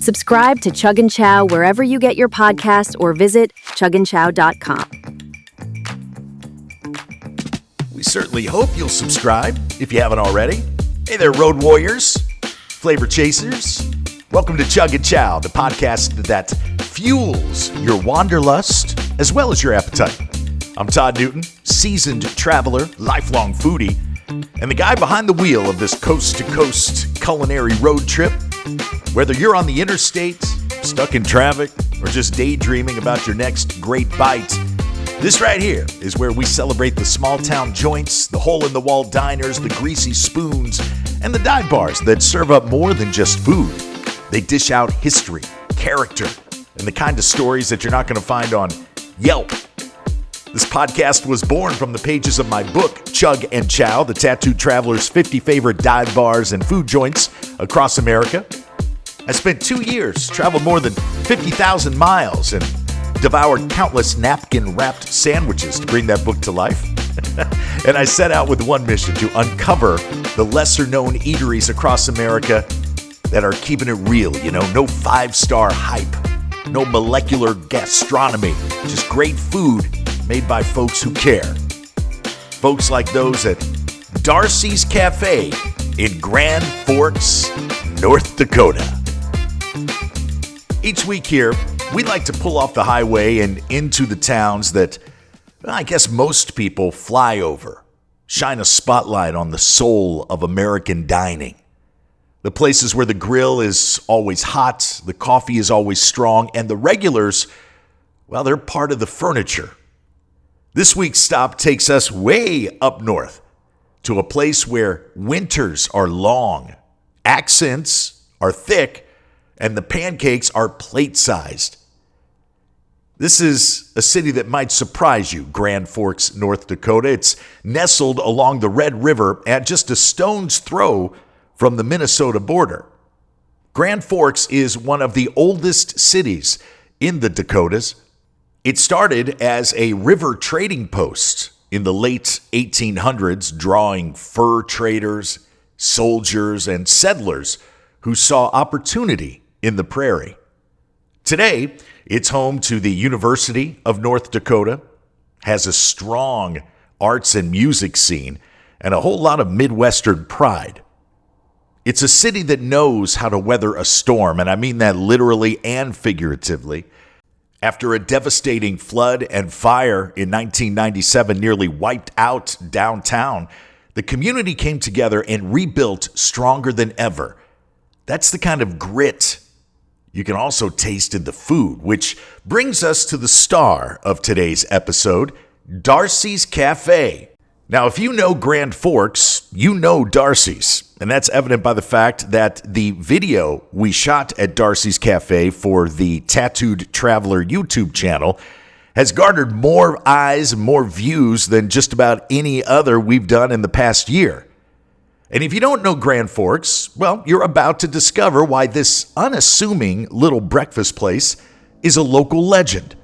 Subscribe to Chug Chow wherever you get your podcasts or visit chugandchow.com. We certainly hope you'll subscribe if you haven't already. Hey there, Road Warriors, Flavor Chasers. Welcome to Chug Chow, the podcast that fuels your wanderlust as well as your appetite. I'm Todd Newton, seasoned traveler, lifelong foodie, and the guy behind the wheel of this coast-to-coast culinary road trip. Whether you're on the interstate, stuck in traffic, or just daydreaming about your next great bite, this right here is where we celebrate the small-town joints, the hole-in-the-wall diners, the greasy spoons, and the dive bars that serve up more than just food. They dish out history, character, and the kind of stories that you're not going to find on Yelp. This podcast was born from the pages of my book, Chug Chow, the Tattooed Traveler's 50 Favorite Dive Bars and Food Joints Across America. I spent 2 years, traveled more than 50,000 miles, and devoured countless napkin-wrapped sandwiches to bring that book to life. And I set out with one mission: to uncover the lesser-known eateries across America that are keeping it real, no five-star hype, no molecular gastronomy, just great food made by folks who care. Folks like those at Darcy's Café in Grand Forks, North Dakota. Each week here, we like to pull off the highway and into the towns that, I guess, most people fly over, shine a spotlight on the soul of American dining. The places where the grill is always hot, the coffee is always strong, and the regulars, well, they're part of the furniture. This week's stop takes us way up north to a place where winters are long, accents are thick, and the pancakes are plate-sized. This is a city that might surprise you, Grand Forks, North Dakota. It's nestled along the Red River at just a stone's throw from the Minnesota border. Grand Forks is one of the oldest cities in the Dakotas. It started as a river trading post in the late 1800s, drawing fur traders, soldiers, and settlers who saw opportunity in the prairie. Today, it's home to the University of North Dakota, has a strong arts and music scene, and a whole lot of Midwestern pride. It's a city that knows how to weather a storm, and I mean that literally and figuratively. After a devastating flood and fire in 1997 nearly wiped out downtown, the community came together and rebuilt stronger than ever. That's the kind of grit you can also taste in the food, which brings us to the star of today's episode, Darcy's Café. Now, if you know Grand Forks, you know Darcy's. And that's evident by the fact that the video we shot at Darcy's Café for the Tattooed Traveler YouTube channel has garnered more eyes and more views than just about any other we've done in the past year. And if you don't know Grand Forks, well, you're about to discover why this unassuming little breakfast place is a local legend.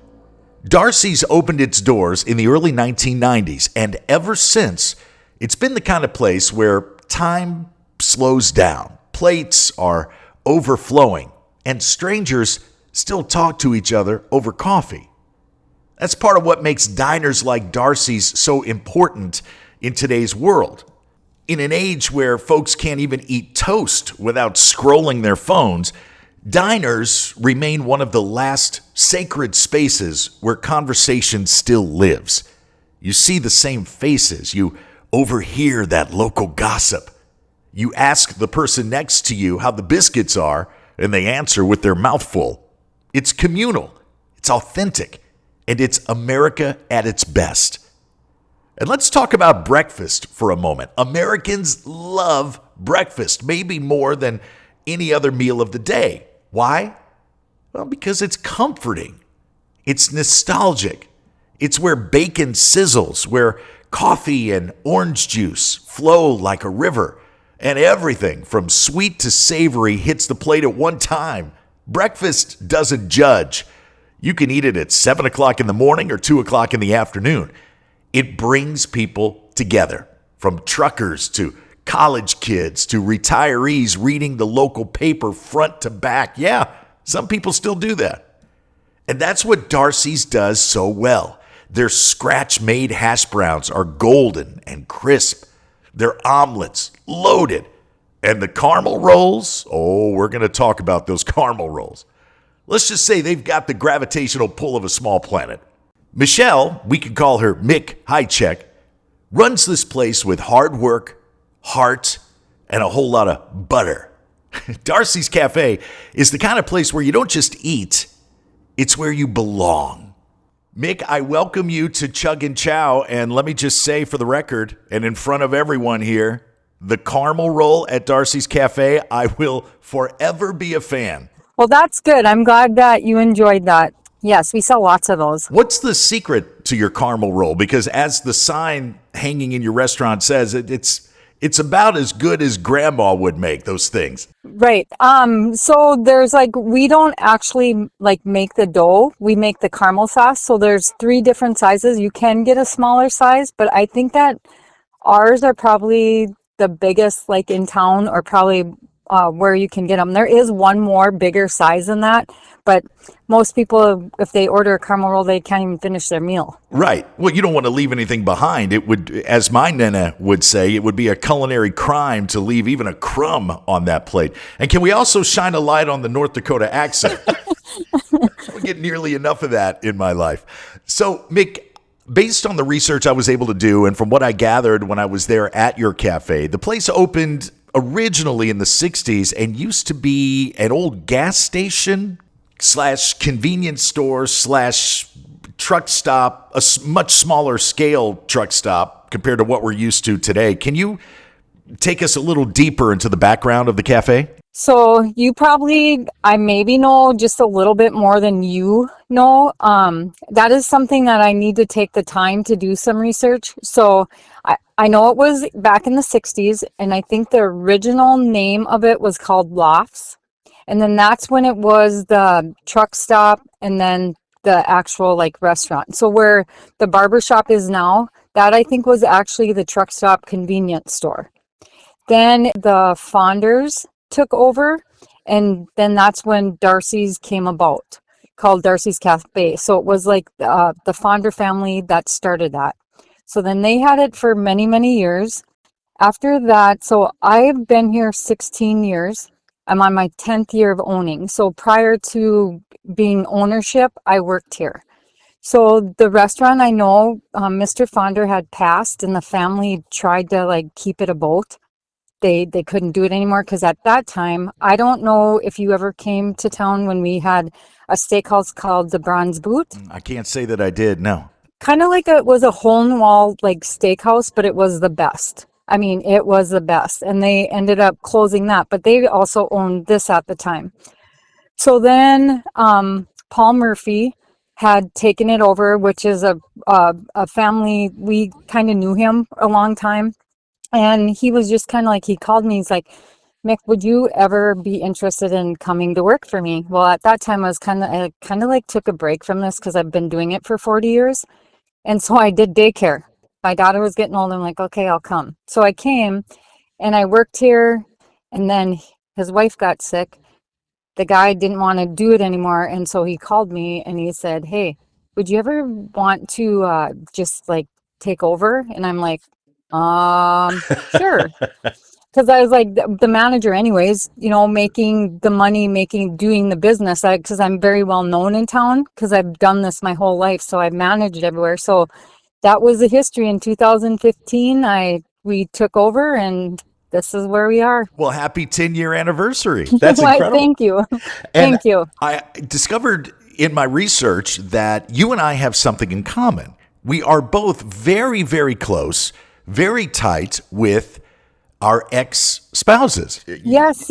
Darcy's opened its doors in the early 1990s, and ever since, it's been the kind of place where time slows down, plates are overflowing, and strangers still talk to each other over coffee. That's part of what makes diners like Darcy's so important in today's world. In an age where folks can't even eat toast without scrolling their phones, diners remain one of the last sacred spaces where conversation still lives. You see the same faces, you overhear that local gossip. You ask the person next to you how the biscuits are, and they answer with their mouth full. It's communal, it's authentic, and it's America at its best. And let's talk about breakfast for a moment. Americans love breakfast, maybe more than any other meal of the day. Why? Well, because it's comforting. It's nostalgic. It's where bacon sizzles, where coffee and orange juice flow like a river, and everything from sweet to savory hits the plate at one time. Breakfast doesn't judge. You can eat it at 7 o'clock in the morning or 2 o'clock in the afternoon. It brings people together, from truckers to college kids to retirees reading the local paper front to back. Yeah, Some people still do that. And that's what Darcy's does so well. Their scratch-made hash browns are golden and crisp. Their omelets, loaded. And the caramel rolls, oh, we're going to talk about those caramel rolls. Let's just say they've got the gravitational pull of a small planet. Michelle, we could call her Mick Hajicek, runs this place with hard work, heart, and a whole lot of butter. Darcy's Café is the kind of place where you don't just eat, it's where you belong. Mick, I welcome you to CHUG CHOW, and let me just say for the record, and in front of everyone here, the caramel roll at Darcy's Café, I will forever be a fan. Well, that's good. I'm glad that you enjoyed that. Yes, we sell lots of those. What's the secret to your caramel roll? Because as the sign hanging in your restaurant says, it's about as good as grandma would make those things. Right. So there's we don't actually make the dough. We make the caramel sauce. So there's 3 different sizes. You can get a smaller size, but I think that ours are probably the biggest in town, or probably where you can get them. There is one more bigger size than that, but most people, if they order a caramel roll, they can't even finish their meal. Right. Well, you don't want to leave anything behind. It would, as my nana would say, it would be a culinary crime to leave even a crumb on that plate. And can we also shine a light on the North Dakota accent? I don't get nearly enough of that in my life. So, Mick, based on the research I was able to do, and from what I gathered when I was there at your cafe, the place opened originally in the 60s and used to be an old gas station / convenience store / truck stop, a much smaller scale truck stop compared to what we're used to today. Can you take us a little deeper into the background of the cafe? So I maybe know just a little bit more than you know. That is something that I need to take the time to do some research. So I know it was back in the 60s, and I think the original name of it was called Lofts. And then that's when it was the truck stop and then the actual restaurant. So where the barber shop is now, that I think was actually the truck stop convenience store. Then the Fonders took over, and then that's when Darcy's came about, called Darcy's Café. So it was the Fonder family that started that. So then they had it for many, many years. After that, so I've been here 16 years. I'm on my 10th year of owning. So prior to being ownership, I worked here. So the restaurant, I know Mr. Fonder had passed, and the family tried to keep it about. They couldn't do it anymore because at that time, I don't know if you ever came to town when we had a steakhouse called the Bronze Boot. I can't say that I did, no. Kind of it was a hole-in-wall steakhouse, but it was the best. I mean, it was the best. And they ended up closing that, but they also owned this at the time. So then Paul Murphy had taken it over, which is a family. We kind of knew him a long time. And he was just kind of he called me, he's like, Mick, would you ever be interested in coming to work for me? Well, at that time I took a break from this because I've been doing it for 40 years. And so I did daycare. My daughter was getting old. I'm like, okay, I'll come. So I came and I worked here, and then his wife got sick. The guy didn't want to do it anymore. And so he called me and he said, hey, would you ever want to just take over? And I'm like, sure. Because I was the manager anyways, making the money, doing the business, because I'm very well known in town because I've done this my whole life. So I've managed everywhere. So that was the history. In 2015, we took over, and this is where we are. Well, happy 10-year anniversary. That's incredible. Thank you. And Thank you. I discovered in my research that you and I have something in common. We are both very, very close, very tight with our ex-spouses. Yes.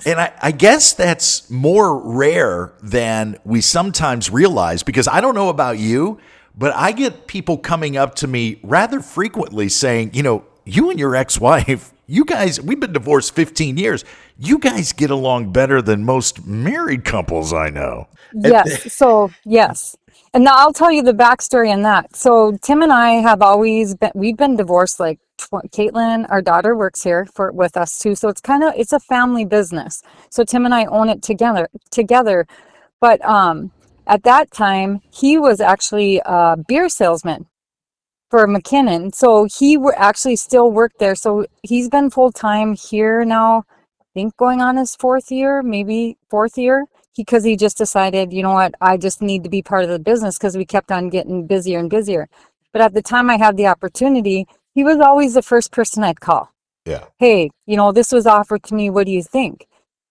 And I guess that's more rare than we sometimes realize, because I don't know about you, but I get people coming up to me rather frequently saying, you and your ex-wife, you guys, we've been divorced 15 years. You guys get along better than most married couples I know. Yes. So, yes. And now I'll tell you the backstory on that. So Tim and I have we've been divorced. Caitlin, our daughter, works here with us too. So it's a family business. So Tim and I own it together. But at that time, he was actually a beer salesman for McKinnon. So he actually still worked there. So he's been full time here now, I think going on his maybe fourth year, because he just decided, you know what, I just need to be part of the business because we kept on getting busier and busier. But at the time I had the opportunity, he was always the first person I'd call. Yeah. Hey, this was offered to me. What do you think?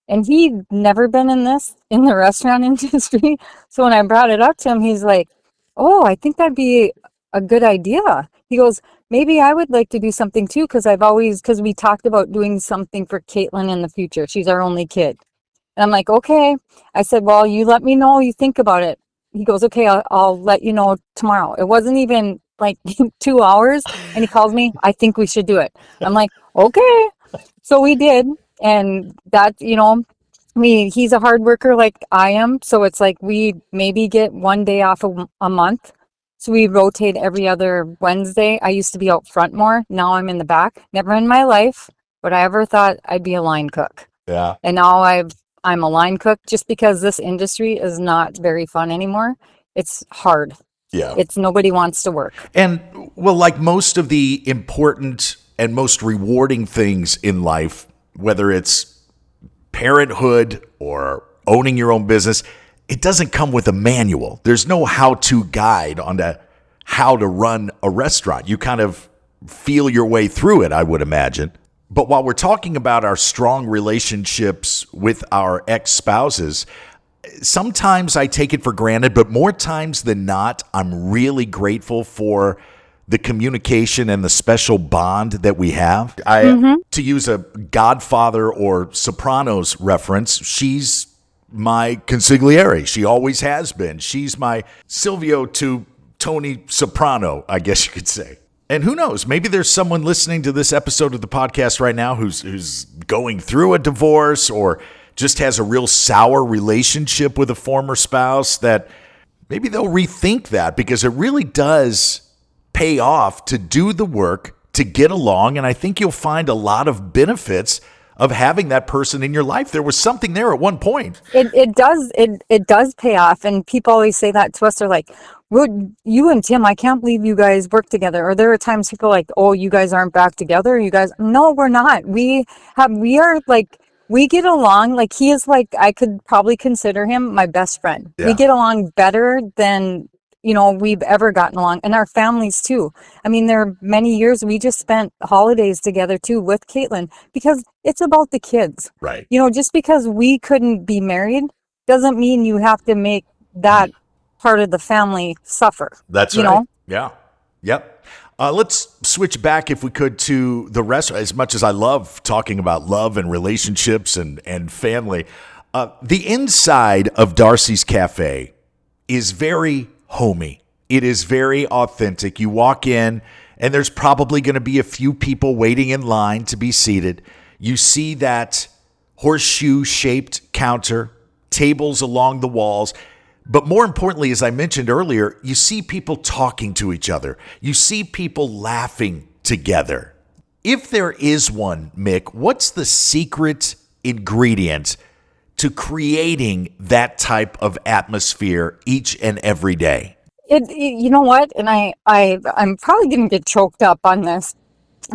And he'd never been in the restaurant industry. So when I brought it up to him, he's like, oh, I think that'd be a good idea. He goes, maybe I would like to do something too, because we talked about doing something for Caitlin in the future. She's our only kid. And I'm like, okay. I said, well, you let me know, you think about it. He goes, okay, I'll let you know tomorrow. It wasn't even like 2 hours. And he calls me, I think we should do it. I'm like, okay. So we did. And that, he's a hard worker like I am. So it's like we maybe get one day off a month. So we rotate every other Wednesday. I used to be out front more. Now I'm in the back. Never in my life would I ever thought I'd be a line cook. Yeah. And now I'm a line cook just because this industry is not very fun anymore. It's hard. Yeah. Nobody wants to work. And well, like most of the important and most rewarding things in life, whether it's parenthood or owning your own business, it doesn't come with a manual. There's no how-to guide on how to run a restaurant. You kind of feel your way through it, I would imagine. But while we're talking about our strong relationships with our ex-spouses, sometimes I take it for granted, but more times than not, I'm really grateful for the communication and the special bond that we have. To use a Godfather or Sopranos reference, she's my consigliere. She always has been. She's my Silvio to Tony Soprano, I guess you could say. And who knows, maybe there's someone listening to this episode of the podcast right now who's going through a divorce or just has a real sour relationship with a former spouse, that maybe they'll rethink that, because it really does pay off to do the work, to get along. And I think you'll find a lot of benefits of having that person in your life. There was something there at one point. It does pay off. And people always say that to us. They're like, well, you and Tim, I can't believe you guys work together. Or there are times people are like, oh, you guys aren't back together. You guys, no, we're not. We get along. Like, he is like, I could probably consider him my best friend. Yeah. We get along better than we've ever gotten along, and our families too. I mean, there are many years we just spent holidays together too with Caitlin, because it's about the kids. Right. Just because we couldn't be married doesn't mean you have to make that part of the family suffer. That's right. Yeah. Yep. Let's switch back, if we could, to the restaurant. As much as I love talking about love and relationships and family, the inside of Darcy's Café is very homey. It is very authentic. You walk in, and there's probably going to be a few people waiting in line to be seated. You see that horseshoe-shaped counter, tables along the walls. But more importantly, as I mentioned earlier, you see people talking to each other. You see people laughing together. If there is one, Mick, what's the secret ingredient to creating that type of atmosphere each and every day? You know what? And I'm probably going to get choked up on this,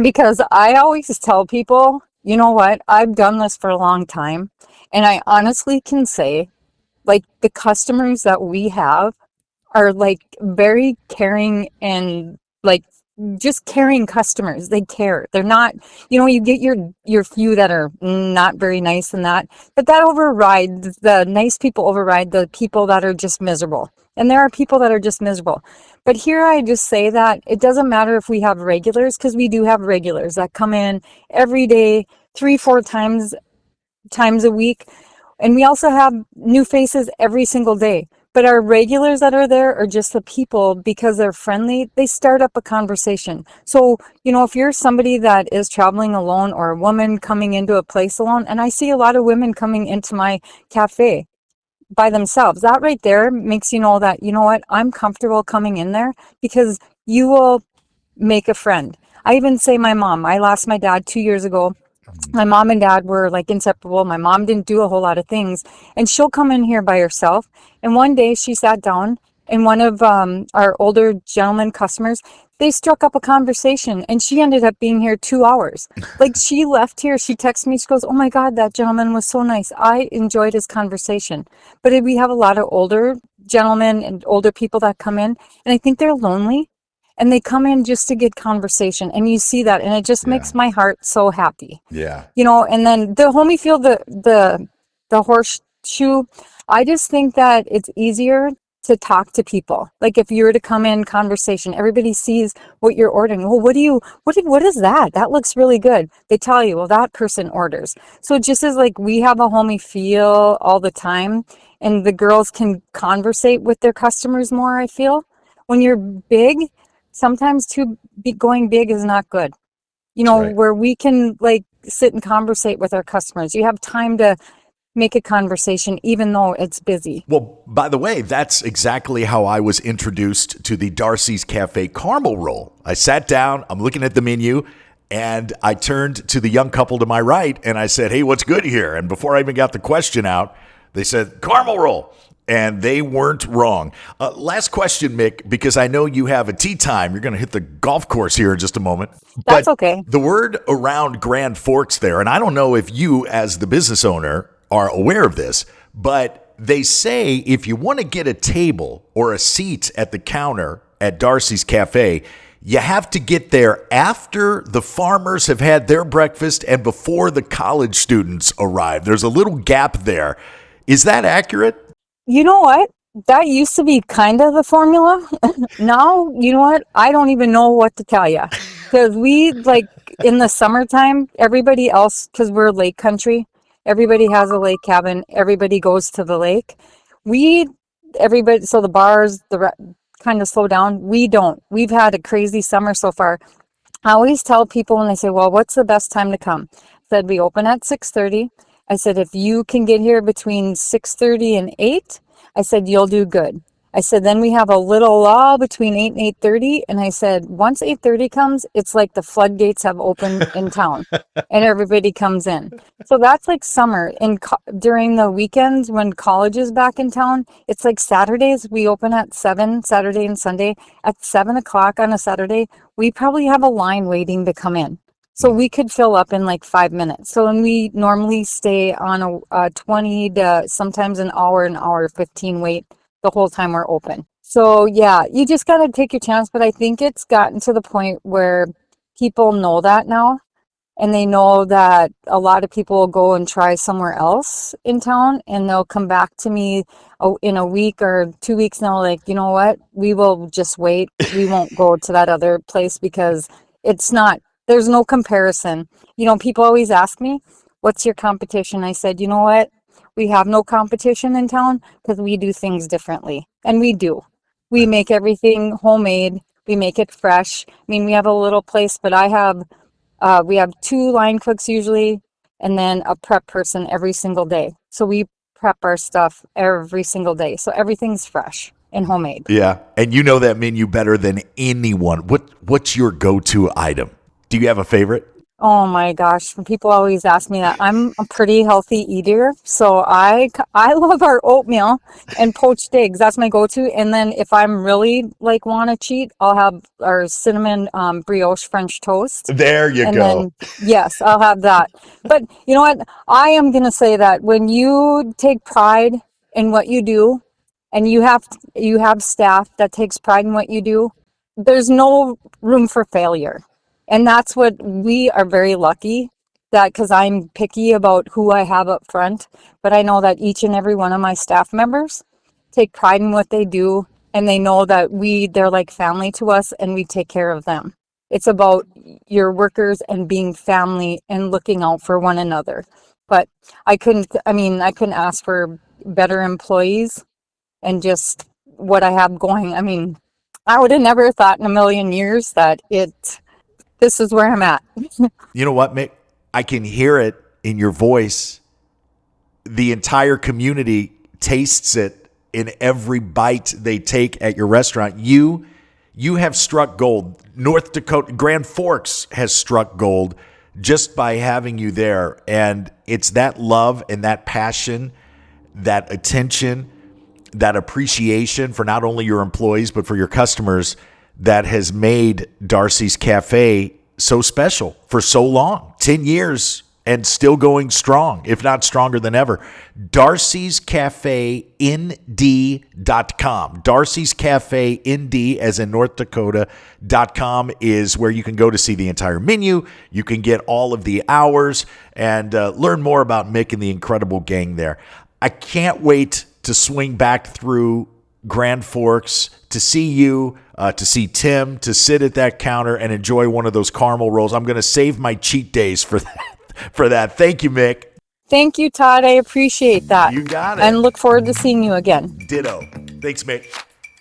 because I always tell people, you know what? I've done this for a long time, and I honestly can say, like, the customers that we have are like very caring, and like just caring customers. They care. They're not, you get your few that are not very nice, and but that overrides, the nice people override the people that are just miserable. And there are people that are just miserable. But here I just say that it doesn't matter if we have regulars, because we do have regulars that come in every day, 3-4 times a week. And we also have new faces every single day. But our regulars that are there are just the people, because they're friendly, they start up a conversation. So, if you're somebody that is traveling alone, or a woman coming into a place alone, and I see a lot of women coming into my cafe by themselves, that right there makes you know that, I'm comfortable coming in there, because you will make a friend. I even say my mom, I lost my dad 2 years ago. My mom and dad were like inseparable. My mom didn't do a whole lot of things, and she'll come in here by herself. And one day she sat down, and one of our older gentleman customers, they struck up a conversation, and she ended up being here 2 hours. Like, she left here, she texted me, she goes, "Oh my God, that gentleman was so nice. I enjoyed his conversation." But we have a lot of older gentlemen and older people that come in, and I think they're lonely, and they come in just to get conversation, and you see that, and it just makes my heart so happy. Yeah. And then the Holyfield, the horseshoe, I just think that it's easier to talk to people. Like, if you were to come in conversation, everybody sees what you're ordering. Well, what is that? That looks really good. They tell you, well, that person orders. So it just is like, we have a homey feel all the time, and the girls can conversate with their customers more, I feel. When you're big, sometimes going big is not good. Right. Where we can like sit and conversate with our customers. You have time to make a conversation even though it's busy. Well, by the way, that's exactly how I was introduced to the Darcy's Café caramel roll. I sat down, I'm looking at the menu, and I turned to the young couple to my right, and I said, "Hey, what's good here?" And before I even got the question out, they said, "Caramel roll." And they weren't wrong. Last question, Mick, because I know you have a tea time. You're going to hit the golf course here in just a moment. That's okay. The word around Grand Forks there, and I don't know if you as the business owner are aware of this, but they say if you want to get a table or a seat at the counter at Darcy's Café, you have to get there after the farmers have had their breakfast and before the college students arrive. There's a little gap there. Is that accurate? You know what? That used to be kind of the formula. Now, you know what? I don't even know what to tell you. Because we, like, in the summertime, everybody else, because we're lake country, everybody has a lake cabin. Everybody goes to the lake. So the bars, kind of slow down. We don't. We've had a crazy summer so far. I always tell people when they say, "Well, what's the best time to come?" I said, we open at 6:30. I said, if you can get here between 6:30 and 8, I said, you'll do good. I said, then we have a little lull between 8 and 8:30. And I said, once 8:30 comes, it's like the floodgates have opened in town and everybody comes in. So that's like summer. And during the weekends when college is back in town, it's like Saturdays, we open at 7, Saturday and Sunday. At 7 o'clock on a Saturday, we probably have a line waiting to come in. So we could fill up in like 5 minutes. So when we normally stay on a 20 to sometimes an hour 15 wait the whole time we're open. So yeah, you just got to take your chance. But I think it's gotten to the point where people know that now. And they know that a lot of people will go and try somewhere else in town, and they'll come back to me in a week or 2 weeks now, like, you know what, we will just wait. We won't go to that other place because there's no comparison. People always ask me, what's your competition? I said, you know what? We have no competition in town because we do things differently. And we do. We make everything homemade. We make it fresh. I mean, we have a little place, but we have 2 line cooks usually, and then a prep person every single day. So we prep our stuff every single day. So everything's fresh and homemade. Yeah. And you know that menu better than anyone. What's your go-to item? Do you have a favorite? Oh my gosh, people always ask me that. I'm a pretty healthy eater, so I love our oatmeal and poached eggs. That's my go-to. And then if I'm really like want to cheat, I'll have our cinnamon brioche French toast. There you and go. Then, yes, I'll have that. But you know what? I am going to say that when you take pride in what you do, and you have staff that takes pride in what you do, there's no room for failure. And that's what we are very lucky that, because I'm picky about who I have up front, but I know that each and every one of my staff members take pride in what they do, and they know that they're like family to us, and we take care of them. It's about your workers and being family and looking out for one another. But I couldn't ask for better employees and just what I have going. I mean, I would have never thought in a million years that this is where I'm at. You know what, Mick? I can hear it in your voice. The entire community tastes it in every bite they take at your restaurant. You have struck gold. North Dakota, Grand Forks has struck gold just by having you there. And it's that love and that passion, that attention, that appreciation for not only your employees, but for your customers that has made Darcy's Café so special for so long. 10 years and still going strong, if not stronger than ever. Darcy's Café ND.com. Darcy's Café ND, as in North Dakota.com, is where you can go to see the entire menu. You can get all of the hours and learn more about Mick and the incredible gang there. I can't wait to swing back through Grand Forks to see you, to see Tim, to sit at that counter and enjoy one of those caramel rolls. I'm going to save my cheat days for that. Thank you, Mick. Thank you, Todd. I appreciate that. You got it. And look forward to seeing you again. Ditto. Thanks, Mick.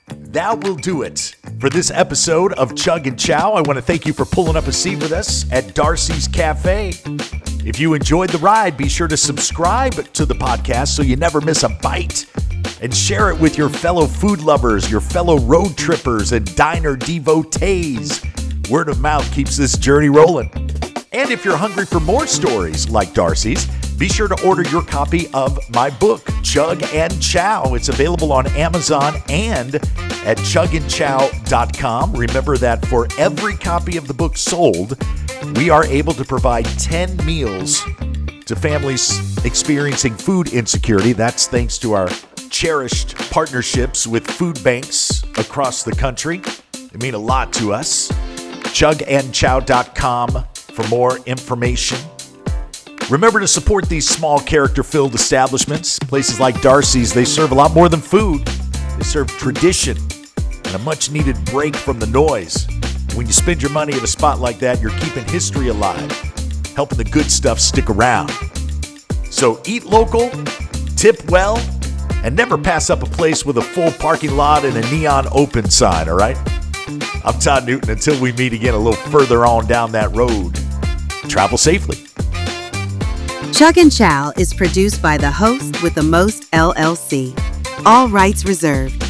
That will do it for this episode of Chug Chow. I want to thank you for pulling up a seat with us at Darcy's Café. If you enjoyed the ride, be sure to subscribe to the podcast so you never miss a bite, and share it with your fellow food lovers, your fellow road trippers, and diner devotees. Word of mouth keeps this journey rolling. And if you're hungry for more stories like Darcy's, be sure to order your copy of my book, Chug and Chow. It's available on Amazon and at chugandchow.com. Remember that for every copy of the book sold, we are able to provide 10 meals to families experiencing food insecurity. That's thanks to our cherished partnerships with food banks across the country. They mean a lot to us. chugandchow.com for more information. Remember to support these small character-filled establishments. Places like Darcy's, they serve a lot more than food. They serve tradition and a much-needed break from the noise. When you spend your money at a spot like that, you're keeping history alive, helping the good stuff stick around. So eat local, tip well, and never pass up a place with a full parking lot and a neon open sign, all right? I'm Todd Newton. Until we meet again a little further on down that road, travel safely. Chug and Chow is produced by the host with the most LLC. All rights reserved.